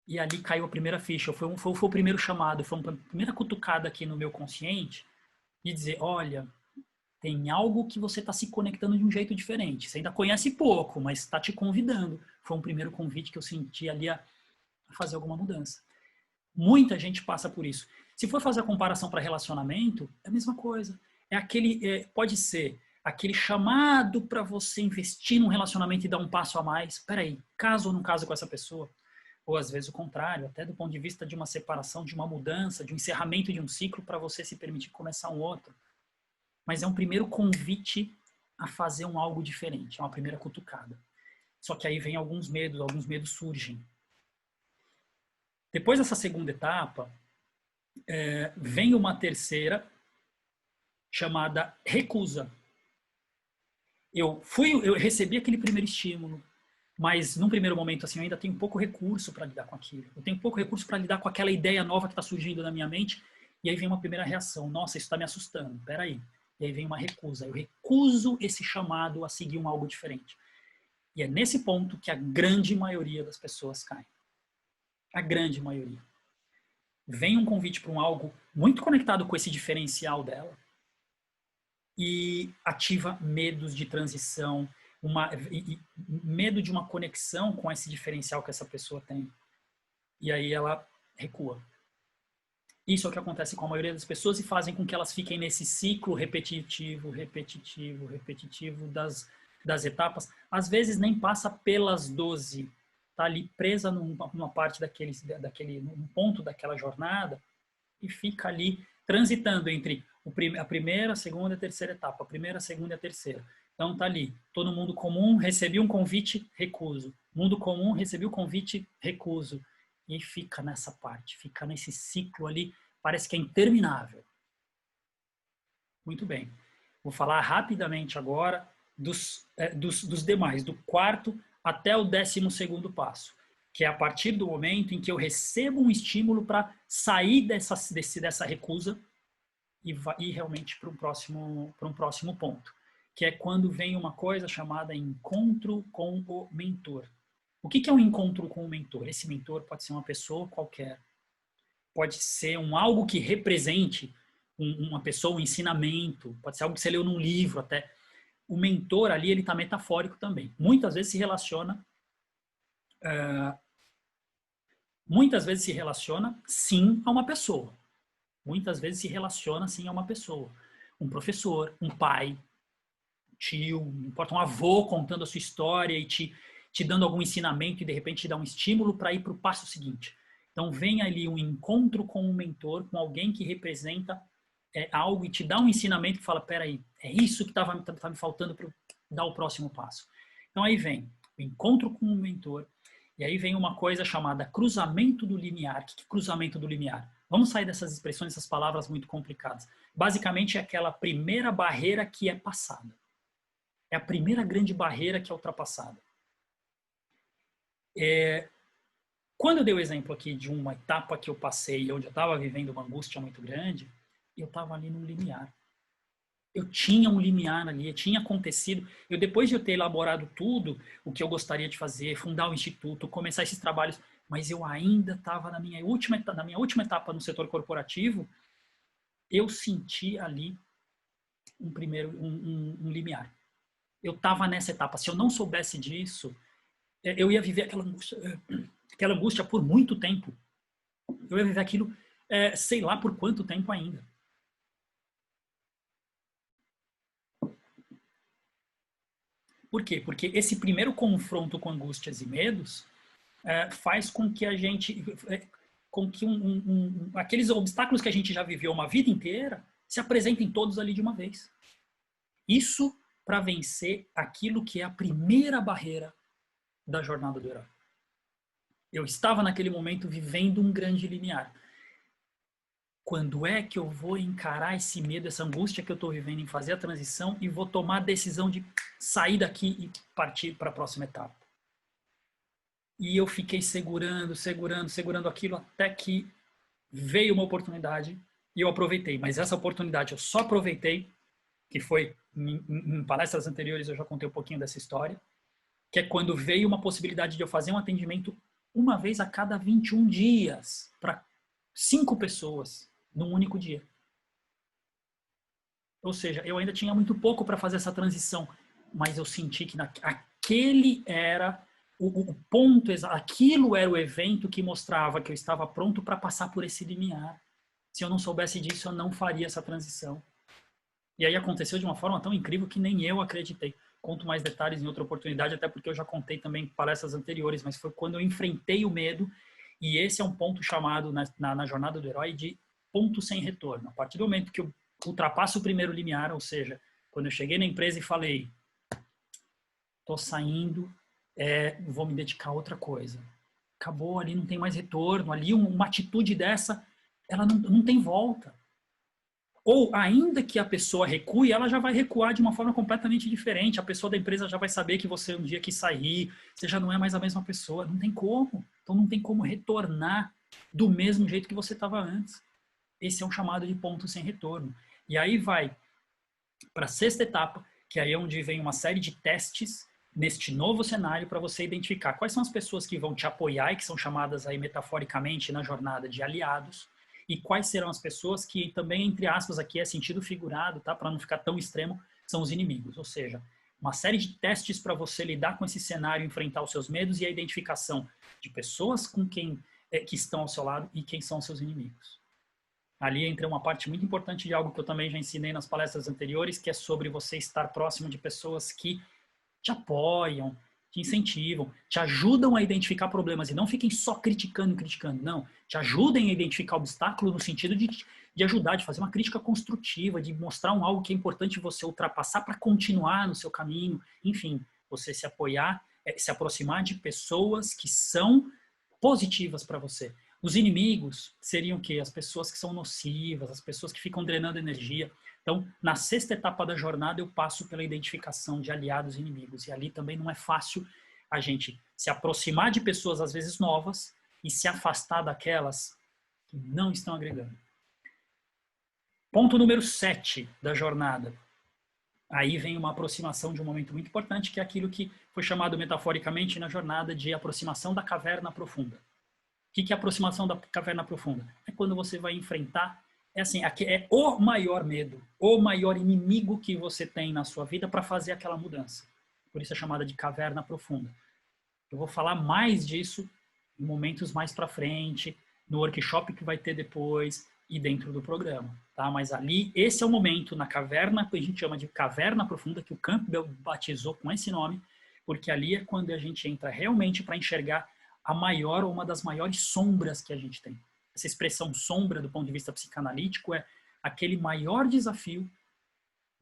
E ali caiu a primeira ficha, foi o primeiro chamado, foi uma primeira cutucada aqui no meu consciente de dizer, olha, tem algo que você está se conectando de um jeito diferente. Você ainda conhece pouco, mas está te convidando. Foi um primeiro convite que eu senti ali a fazer alguma mudança. Muita gente passa por isso. Se for fazer a comparação para relacionamento, é a mesma coisa. Pode ser aquele chamado para você investir num relacionamento e dar um passo a mais. Peraí, caso ou não caso com essa pessoa? Ou às vezes o contrário, até do ponto de vista de uma separação, de uma mudança, de um encerramento de um ciclo para você se permitir começar um outro. Mas é um primeiro convite a fazer algo diferente, é uma primeira cutucada. Só que aí vem alguns medos surgem. Depois dessa segunda etapa, vem uma terceira, chamada recusa. Eu recebi aquele primeiro estímulo, mas num primeiro momento assim, eu ainda tenho pouco recurso para lidar com aquilo. Eu tenho pouco recurso para lidar com aquela ideia nova que está surgindo na minha mente, e aí vem uma primeira reação, nossa, isso está me assustando, peraí. E aí vem uma recusa, eu recuso esse chamado a seguir algo diferente. E é nesse ponto que a grande maioria das pessoas cai. A grande maioria. Vem um convite para algo muito conectado com esse diferencial dela e ativa medos de transição, medo de uma conexão com esse diferencial que essa pessoa tem. E aí ela recua. Isso é o que acontece com a maioria das pessoas e fazem com que elas fiquem nesse ciclo repetitivo das etapas. Às vezes nem passa pelas 12. Está ali presa numa parte num ponto daquela jornada e fica ali transitando entre a primeira, a segunda e a terceira etapa. A primeira, a segunda e a terceira. Então está ali, todo mundo comum, recebi um convite, recuso. Mundo comum, recebi o convite, recuso. E fica nessa parte, fica nesse ciclo ali, parece que é interminável. Muito bem. Vou falar rapidamente agora dos demais, do quarto até o 12º passo, que é a partir do momento em que eu recebo um estímulo para sair dessa recusa e ir realmente para um próximo ponto, que é quando vem uma coisa chamada encontro com o mentor. O que é um encontro com o mentor? Esse mentor pode ser uma pessoa qualquer, pode ser algo que represente uma pessoa, um ensinamento, pode ser algo que você leu num livro até. O mentor ali, ele está metafórico também. Muitas vezes se relaciona sim a uma pessoa. Muitas vezes se relaciona sim a uma pessoa. Um professor, um pai, um tio, não importa, um avô contando a sua história e te dando algum ensinamento e de repente te dá um estímulo para ir para o passo seguinte. Então vem ali um encontro com um mentor, com alguém que representa algo e te dá um ensinamento que fala, peraí, é isso que tá me faltando para dar o próximo passo. Então aí vem o encontro com um mentor, e aí vem uma coisa chamada cruzamento do limiar. O que é cruzamento do limiar? Vamos sair dessas expressões, essas palavras muito complicadas. Basicamente é aquela primeira barreira que é passada. É a primeira grande barreira que é ultrapassada. Quando eu dei o exemplo aqui de uma etapa que eu passei, onde eu estava vivendo uma angústia muito grande, eu estava ali no limiar. Eu tinha um limiar ali, tinha acontecido. Eu, depois de eu ter elaborado tudo o que eu gostaria de fazer, fundar o instituto, começar esses trabalhos, mas eu ainda estava na minha última etapa no setor corporativo, eu senti ali um limiar. Eu estava nessa etapa. Se eu não soubesse disso, eu ia viver aquela angústia por muito tempo. Eu ia viver aquilo, sei lá por quanto tempo ainda. Por quê? Porque esse primeiro confronto com angústias e medos faz com que a gente, com que aqueles obstáculos que a gente já viveu uma vida inteira se apresentem todos ali de uma vez. Isso para vencer aquilo que é a primeira barreira da jornada do herói. Eu estava naquele momento vivendo um grande limiar. Quando é que eu vou encarar esse medo, essa angústia que eu estou vivendo em fazer a transição e vou tomar a decisão de sair daqui e partir para a próxima etapa? E eu fiquei segurando aquilo até que veio uma oportunidade e eu aproveitei. Mas essa oportunidade eu só aproveitei, que foi em palestras anteriores eu já contei um pouquinho dessa história, que é quando veio uma possibilidade de eu fazer um atendimento uma vez a cada 21 dias para 5 pessoas num único dia. Ou seja, eu ainda tinha muito pouco para fazer essa transição, mas eu senti que aquele era o ponto, aquilo era o evento que mostrava que eu estava pronto para passar por esse limiar. Se eu não soubesse disso, eu não faria essa transição. E aí aconteceu de uma forma tão incrível que nem eu acreditei. Conto mais detalhes em outra oportunidade, até porque eu já contei também em palestras anteriores, mas foi quando eu enfrentei o medo, e esse é um ponto chamado na jornada do herói de ponto sem retorno. A partir do momento que eu ultrapasso o primeiro limiar, ou seja, quando eu cheguei na empresa e falei, estou saindo, vou me dedicar a outra coisa. Acabou, ali não tem mais retorno, ali uma atitude dessa, ela não tem volta. Ou ainda que a pessoa recue, ela já vai recuar de uma forma completamente diferente. A pessoa da empresa já vai saber que você um dia quis sair, você já não é mais a mesma pessoa. Não tem como. Então não tem como retornar do mesmo jeito que você estava antes. Esse é um chamado de ponto sem retorno. E aí vai para a sexta etapa, que aí é onde vem uma série de testes neste novo cenário para você identificar quais são as pessoas que vão te apoiar e que são chamadas aí metaforicamente na jornada de aliados, e quais serão as pessoas que também, entre aspas, aqui é sentido figurado, tá? Para não ficar tão extremo, são os inimigos. Ou seja, uma série de testes para você lidar com esse cenário, enfrentar os seus medos e a identificação de pessoas com quem que estão ao seu lado e quem são seus inimigos. Ali entra uma parte muito importante de algo que eu também já ensinei nas palestras anteriores, que é sobre você estar próximo de pessoas que te apoiam, te incentivam, te ajudam a identificar problemas e não fiquem só criticando, não. Te ajudem a identificar obstáculos no sentido de ajudar, de fazer uma crítica construtiva, de mostrar algo que é importante você ultrapassar para continuar no seu caminho. Enfim, você se apoiar, se aproximar de pessoas que são positivas para você. Os inimigos seriam o quê? As pessoas que são nocivas, as pessoas que ficam drenando energia. Então, na sexta etapa da jornada, eu passo pela identificação de aliados e inimigos. E ali também não é fácil a gente se aproximar de pessoas, às vezes novas, e se afastar daquelas que não estão agregando. Ponto número 7 da jornada. Aí vem uma aproximação de um momento muito importante, que é aquilo que foi chamado metaforicamente na jornada de aproximação da caverna profunda. O que é a aproximação da caverna profunda? É quando você vai enfrentar, é o maior medo, o maior inimigo que você tem na sua vida para fazer aquela mudança. Por isso é chamada de caverna profunda. Eu vou falar mais disso em momentos mais para frente, no workshop que vai ter depois e dentro do programa, tá? Mas ali, esse é o momento na caverna, que a gente chama de caverna profunda, que o Campbell batizou com esse nome, porque ali é quando a gente entra realmente para enxergar a maior ou uma das maiores sombras que a gente tem. Essa expressão sombra, do ponto de vista psicanalítico, é aquele maior desafio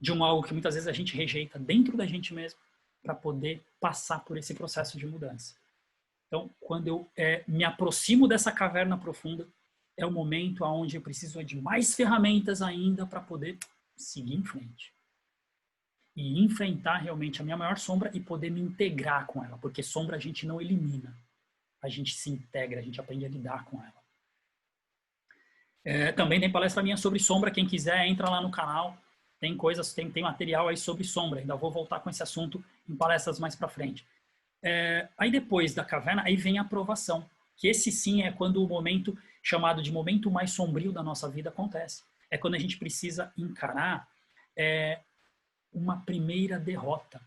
de algo que muitas vezes a gente rejeita dentro da gente mesmo para poder passar por esse processo de mudança. Então, quando eu me aproximo dessa caverna profunda, é o momento onde eu preciso de mais ferramentas ainda para poder seguir em frente. E enfrentar realmente a minha maior sombra e poder me integrar com ela, porque sombra a gente não elimina. A gente se integra, a gente aprende a lidar com ela. Também tem palestra minha sobre sombra, quem quiser entra lá no canal, Tem coisas, tem material aí sobre sombra, ainda vou voltar com esse assunto em palestras mais para frente. Aí depois da caverna, aí vem a aprovação, que esse sim é quando o momento chamado de momento mais sombrio da nossa vida acontece. É quando a gente precisa encarar uma primeira derrota,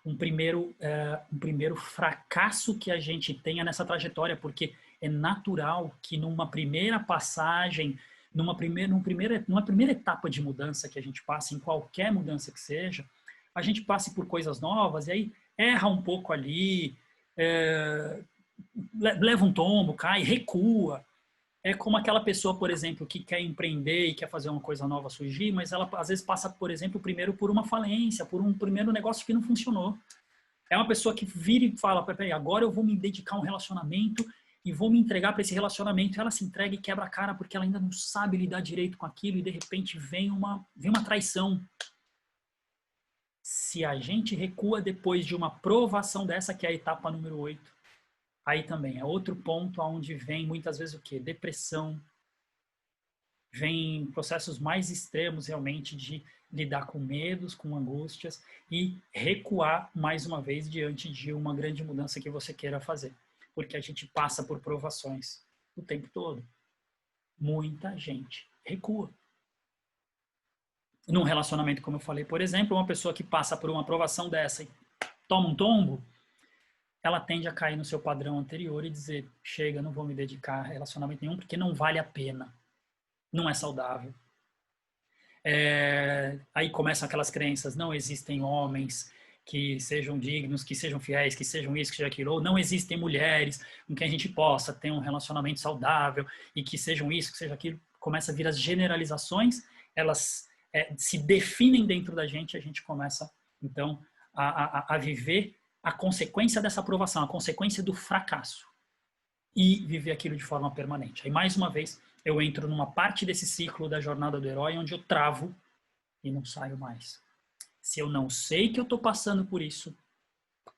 um primeiro fracasso que a gente tenha nessa trajetória, porque é natural que numa primeira passagem, numa primeira etapa de mudança que a gente passa, em qualquer mudança que seja, a gente passe por coisas novas e aí erra um pouco ali, leva um tombo, cai, recua. É como aquela pessoa, por exemplo, que quer empreender e quer fazer uma coisa nova surgir, mas ela às vezes passa, por exemplo, primeiro por uma falência, por um primeiro negócio que não funcionou. É uma pessoa que vira e fala, peraí, agora eu vou me dedicar a um relacionamento e vou me entregar para esse relacionamento. Ela se entrega e quebra a cara porque ela ainda não sabe lidar direito com aquilo e de repente vem uma traição. Se a gente recua depois de uma provação dessa, que é a etapa número 8, aí também é outro ponto onde vem muitas vezes o quê? Depressão, vem processos mais extremos realmente de lidar com medos, com angústias e recuar mais uma vez diante de uma grande mudança que você queira fazer. Porque a gente passa por provações o tempo todo. Muita gente recua. Num relacionamento, como eu falei, por exemplo, uma pessoa que passa por uma provação dessa e toma um tombo, ela tende a cair no seu padrão anterior e dizer, chega, não vou me dedicar a relacionamento nenhum porque não vale a pena. Não é saudável. Aí começam aquelas crenças, não existem homens que sejam dignos, que sejam fiéis, que sejam isso, que sejam aquilo, ou não existem mulheres com quem a gente possa ter um relacionamento saudável e que sejam isso, que seja aquilo. Começa a vir as generalizações, elas se definem dentro da gente e a gente começa, então, a viver a consequência dessa aprovação, a consequência do fracasso e viver aquilo de forma permanente. Aí, mais uma vez, eu entro numa parte desse ciclo da jornada do herói onde eu travo e não saio mais. Se eu não sei que eu estou passando por isso,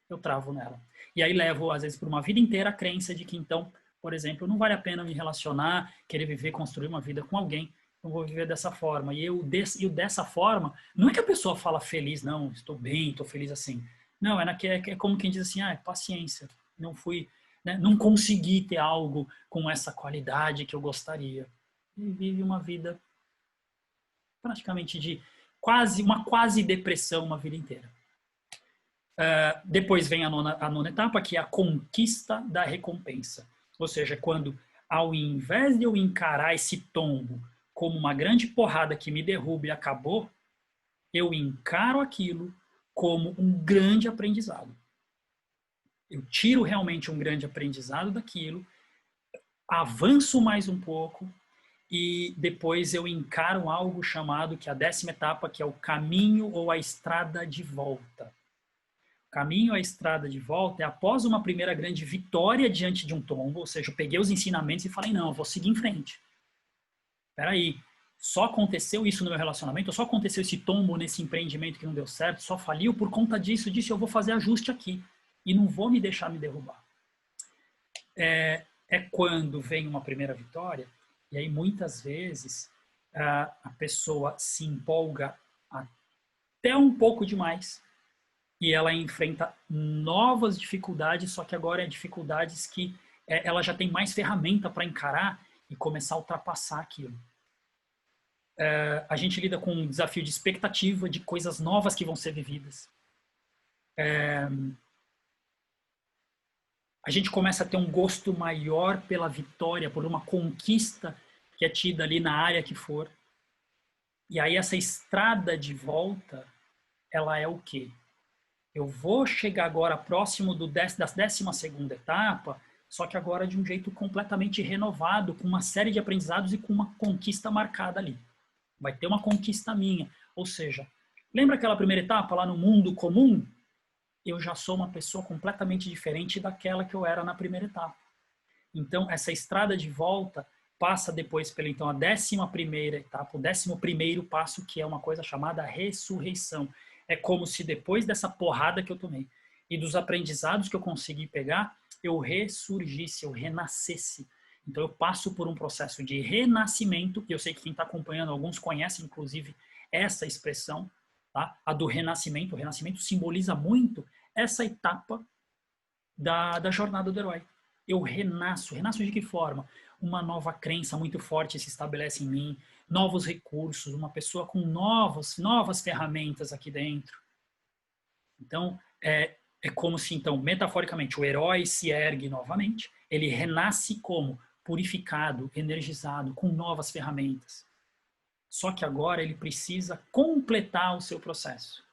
eu travo nela. E aí levo, às vezes, por uma vida inteira a crença de que, então, por exemplo, não vale a pena me relacionar, querer viver, construir uma vida com alguém, não vou viver dessa forma. E eu dessa forma, não é que a pessoa fala feliz, não, estou bem, estou feliz assim. Não, é como quem diz assim, paciência, não fui... Né? Não consegui ter algo com essa qualidade que eu gostaria. E vive uma vida praticamente de uma quase depressão uma vida inteira. Depois vem a nona etapa, que é a conquista da recompensa. Ou seja, quando ao invés de eu encarar esse tombo como uma grande porrada que me derruba e acabou, eu encaro aquilo como um grande aprendizado. Eu tiro realmente um grande aprendizado daquilo, avanço mais um pouco e depois eu encaro algo chamado, que é a 10ª etapa, que é o caminho ou a estrada de volta. O caminho ou a estrada de volta é após uma primeira grande vitória diante de um tombo, ou seja, eu peguei os ensinamentos e falei, não, eu vou seguir em frente. Espera aí, só aconteceu isso no meu relacionamento, só aconteceu esse tombo nesse empreendimento que não deu certo, só faliu por conta disso, eu vou fazer ajuste aqui. E não vou me deixar me derrubar. É quando vem uma primeira vitória, e aí muitas vezes a pessoa se empolga até um pouco demais, e ela enfrenta novas dificuldades, só que agora é dificuldades que ela já tem mais ferramenta para encarar e começar a ultrapassar aquilo. A gente lida com um desafio de expectativa, de coisas novas que vão ser vividas. A gente começa a ter um gosto maior pela vitória, por uma conquista que é tida ali na área que for. E aí essa estrada de volta, ela é o quê? Eu vou chegar agora próximo da 12ª etapa, só que agora de um jeito completamente renovado, com uma série de aprendizados e com uma conquista marcada ali. Vai ter uma conquista minha. Ou seja, lembra aquela primeira etapa lá no mundo comum? Eu já sou uma pessoa completamente diferente daquela que eu era na primeira etapa. Então, essa estrada de volta passa depois pela, então, a 11ª etapa, o 11º passo, que é uma coisa chamada ressurreição. É como se depois dessa porrada que eu tomei e dos aprendizados que eu consegui pegar, eu ressurgisse, eu renascesse. Então, eu passo por um processo de renascimento, que eu sei que quem está acompanhando, alguns conhecem, inclusive, essa expressão, tá? A do renascimento. O renascimento simboliza muito essa etapa da jornada do herói. Eu renasço. Renasço de que forma? Uma nova crença muito forte se estabelece em mim, novos recursos, uma pessoa com novas ferramentas aqui dentro. Então, é como se, então, metaforicamente, o herói se ergue novamente, ele renasce como? Purificado, energizado, com novas ferramentas. Só que agora ele precisa completar o seu processo.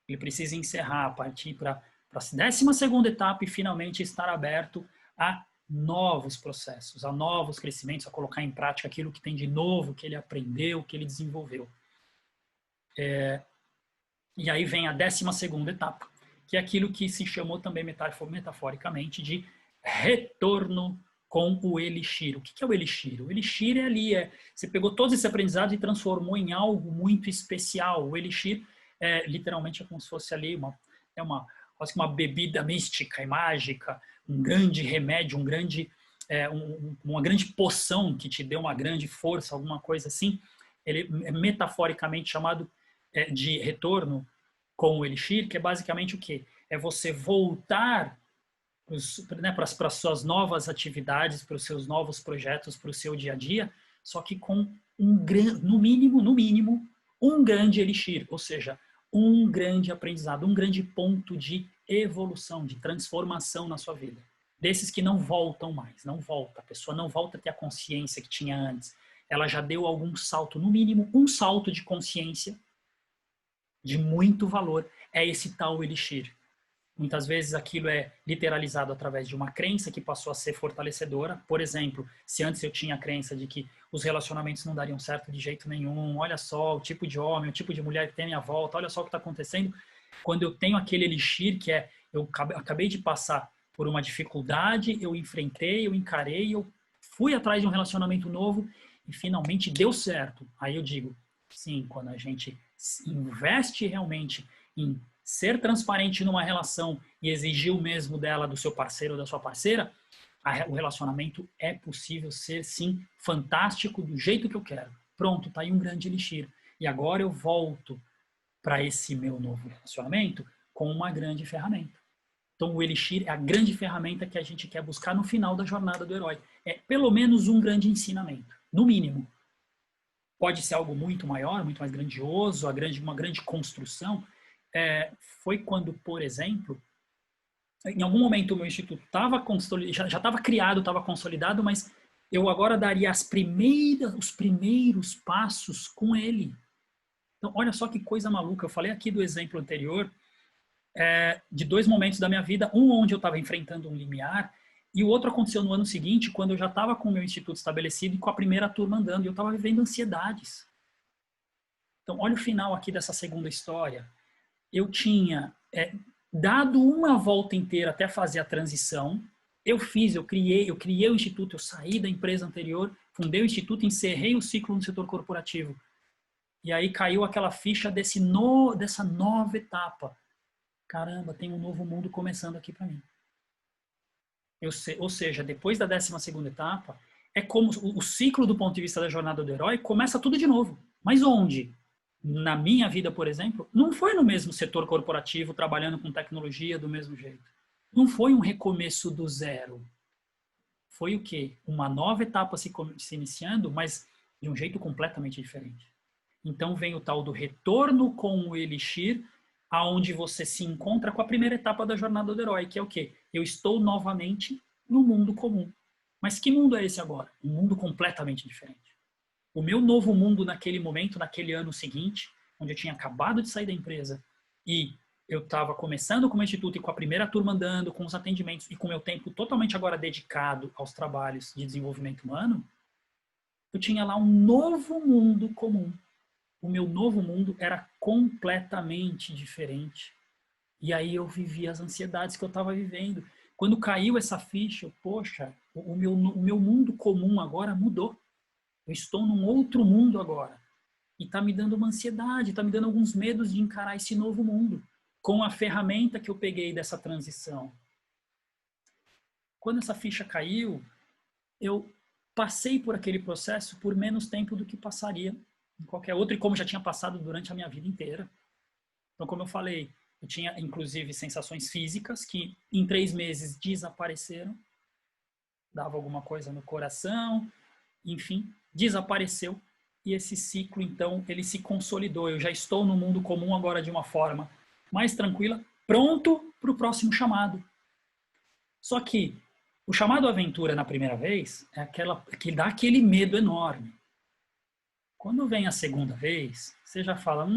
Ele precisa encerrar, partir para a 12ª etapa e finalmente estar aberto a novos processos, a novos crescimentos, a colocar em prática aquilo que tem de novo, que ele aprendeu, que ele desenvolveu. E aí vem a 12ª etapa, que é aquilo que se chamou também metaforicamente de retorno com o elixir. O que é o elixir? O elixir é ali, você pegou todos esses aprendizados e transformou em algo muito especial. O elixir literalmente é como se fosse ali quase que uma bebida mística e mágica, um grande remédio, uma grande poção que te deu uma grande força, alguma coisa assim. Ele é metaforicamente chamado de retorno com o elixir, que é basicamente o quê? É você voltar para as suas novas atividades, para os seus novos projetos, para o seu dia a dia, só que com no mínimo, um grande elixir, ou seja, um grande aprendizado, um grande ponto de evolução, de transformação na sua vida. Desses que não voltam mais, não volta. A pessoa não volta a ter a consciência que tinha antes. Ela já deu algum salto, no mínimo um salto de consciência de muito valor. É esse tal elixir. Muitas vezes aquilo é literalizado através de uma crença que passou a ser fortalecedora. Por exemplo, se antes eu tinha a crença de que os relacionamentos não dariam certo de jeito nenhum, olha só o tipo de homem, o tipo de mulher que tem à minha volta, olha só o que está acontecendo. Quando eu tenho aquele elixir que eu acabei de passar por uma dificuldade, eu enfrentei, eu encarei, eu fui atrás de um relacionamento novo e finalmente deu certo. Aí eu digo, sim, quando a gente investe realmente em ser transparente numa relação e exigir o mesmo dela, do seu parceiro ou da sua parceira, o relacionamento é possível ser, sim, fantástico do jeito que eu quero. Pronto, tá aí um grande elixir. E agora eu volto para esse meu novo relacionamento com uma grande ferramenta. Então, o elixir é a grande ferramenta que a gente quer buscar no final da jornada do herói. É pelo menos um grande ensinamento, no mínimo. Pode ser algo muito maior, muito mais grandioso, uma grande construção. Foi quando, por exemplo, em algum momento o meu instituto já estava criado, estava consolidado, mas eu agora daria os primeiros passos com ele. Então, olha só que coisa maluca. Eu falei aqui do exemplo anterior, de 2 momentos da minha vida, um onde eu estava enfrentando um limiar, e o outro aconteceu no ano seguinte, quando eu já estava com o meu instituto estabelecido e com a primeira turma andando, e eu estava vivendo ansiedades. Então, olha o final aqui dessa segunda história. Eu tinha dado uma volta inteira até fazer a transição. Eu criei o instituto, eu saí da empresa anterior, fundei o instituto, encerrei o ciclo no setor corporativo. E aí caiu aquela ficha dessa nova etapa. Caramba, tem um novo mundo começando aqui para mim. Ou seja, depois da 12ª etapa, é como o ciclo do ponto de vista da jornada do herói começa tudo de novo. Mas onde? Na minha vida, por exemplo, não foi no mesmo setor corporativo, trabalhando com tecnologia do mesmo jeito. Não foi um recomeço do zero. Foi o quê? Uma nova etapa se iniciando, mas de um jeito completamente diferente. Então vem o tal do retorno com o elixir, aonde você se encontra com a primeira etapa da jornada do herói, que é o quê? Eu estou novamente no mundo comum. Mas que mundo é esse agora? Um mundo completamente diferente. O meu novo mundo naquele momento, naquele ano seguinte, onde eu tinha acabado de sair da empresa e eu estava começando com o instituto e com a primeira turma andando, com os atendimentos e com o meu tempo totalmente agora dedicado aos trabalhos de desenvolvimento humano, eu tinha lá um novo mundo comum. O meu novo mundo era completamente diferente. E aí eu vivia as ansiedades que eu estava vivendo. Quando caiu essa ficha, poxa, o meu mundo comum agora mudou. Eu estou num outro mundo agora. E está me dando uma ansiedade, está me dando alguns medos de encarar esse novo mundo. Com a ferramenta que eu peguei dessa transição. Quando essa ficha caiu, eu passei por aquele processo por menos tempo do que passaria em qualquer outro, e como já tinha passado durante a minha vida inteira. Então, como eu falei, eu tinha, inclusive, sensações físicas que em 3 meses desapareceram, dava alguma coisa no coração, enfim, desapareceu. E esse ciclo, então, ele se consolidou. Eu já estou no mundo comum agora de uma forma mais tranquila, pronto para o próximo chamado. Só que o chamado aventura na primeira vez é aquela que dá aquele medo enorme. Quando vem a segunda vez, você já fala,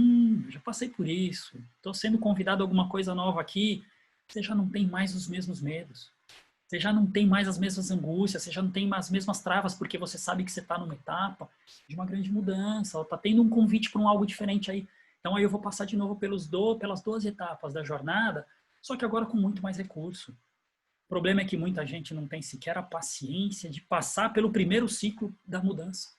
já passei por isso, estou sendo convidado a alguma coisa nova aqui, você já não tem mais os mesmos medos. Você já não tem mais as mesmas angústias, você já não tem as mesmas travas, porque você sabe que você está numa etapa de uma grande mudança, está tendo um convite para um algo diferente aí. Então aí eu vou passar de novo pelas 12 etapas da jornada, só que agora com muito mais recurso. O problema é que muita gente não tem sequer a paciência de passar pelo primeiro ciclo da mudança.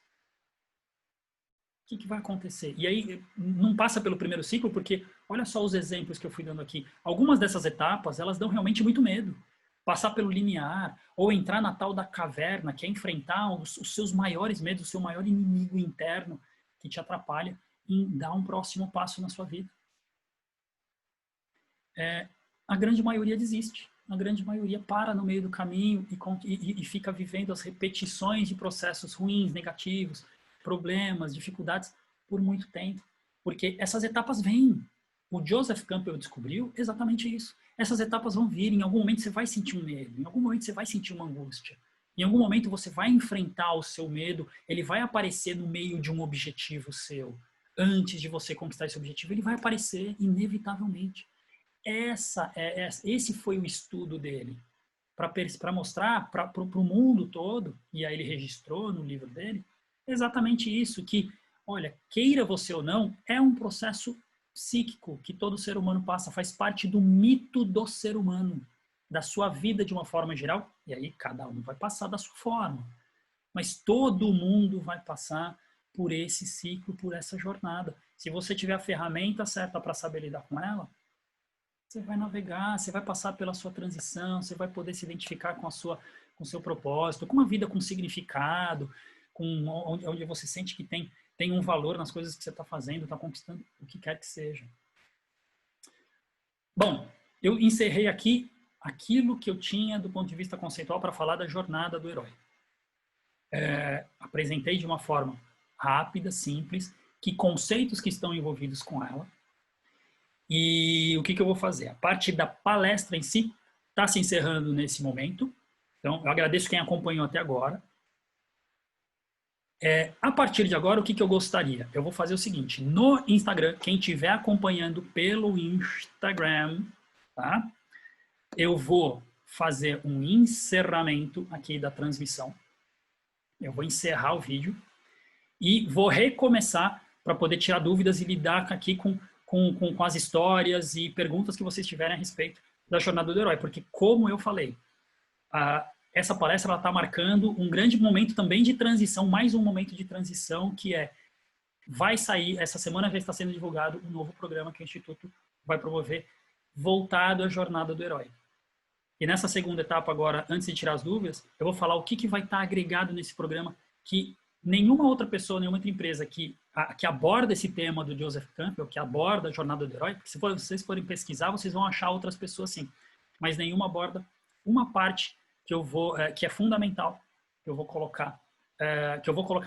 O que vai acontecer? E aí não passa pelo primeiro ciclo porque, olha só os exemplos que eu fui dando aqui. Algumas dessas etapas, elas dão realmente muito medo. Passar pelo linear, ou entrar na tal da caverna, que é enfrentar os seus maiores medos, o seu maior inimigo interno que te atrapalha em dar um próximo passo na sua vida. A grande maioria desiste. A grande maioria para no meio do caminho e fica vivendo as repetições de processos ruins, negativos, problemas, dificuldades por muito tempo. Porque essas etapas vêm. O Joseph Campbell descobriu exatamente isso. Essas etapas vão vir, em algum momento você vai sentir um medo, em algum momento você vai sentir uma angústia. Em algum momento você vai enfrentar o seu medo, ele vai aparecer no meio de um objetivo seu. Antes de você conquistar esse objetivo, ele vai aparecer inevitavelmente. Esse foi o estudo dele, para mostrar para o mundo todo, e aí ele registrou no livro dele, exatamente isso, que, olha, queira você ou não, é um processo psíquico que todo ser humano passa, faz parte do mito do ser humano, da sua vida de uma forma geral, e aí cada um vai passar da sua forma, mas todo mundo vai passar por esse ciclo, por essa jornada. Se você tiver a ferramenta certa para saber lidar com ela, você vai navegar, você vai passar pela sua transição, você vai poder se identificar com o seu propósito, com uma vida com significado, onde você sente que tem um valor nas coisas que você está fazendo, está conquistando, o que quer que seja. Bom, eu encerrei aqui aquilo que eu tinha do ponto de vista conceitual para falar da jornada do herói. Apresentei de uma forma rápida, simples, que conceitos que estão envolvidos com ela. E o que eu vou fazer? A parte da palestra em si está se encerrando nesse momento. Então, eu agradeço quem acompanhou até agora. A partir de agora, o que eu gostaria? Eu vou fazer o seguinte, no Instagram, quem estiver acompanhando pelo Instagram, tá? Eu vou fazer um encerramento aqui da transmissão. Eu vou encerrar o vídeo e vou recomeçar para poder tirar dúvidas e lidar aqui com as histórias e perguntas que vocês tiverem a respeito da jornada do herói, porque como eu falei, essa palestra está marcando um grande momento também de transição, mais um momento de transição que vai sair, essa semana já está sendo divulgado um novo programa que o Instituto vai promover, voltado à jornada do herói. E nessa segunda etapa agora, antes de tirar as dúvidas, eu vou falar o que vai estar agregado nesse programa que nenhuma outra pessoa, nenhuma outra empresa que aborda esse tema do Joseph Campbell, que aborda a jornada do herói, porque se vocês forem pesquisar, vocês vão achar outras pessoas sim, mas nenhuma aborda uma parte que é fundamental, que eu vou colocar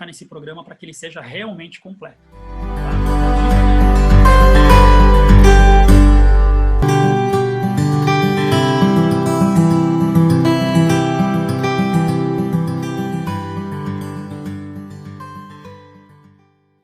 nesse programa para que ele seja realmente completo.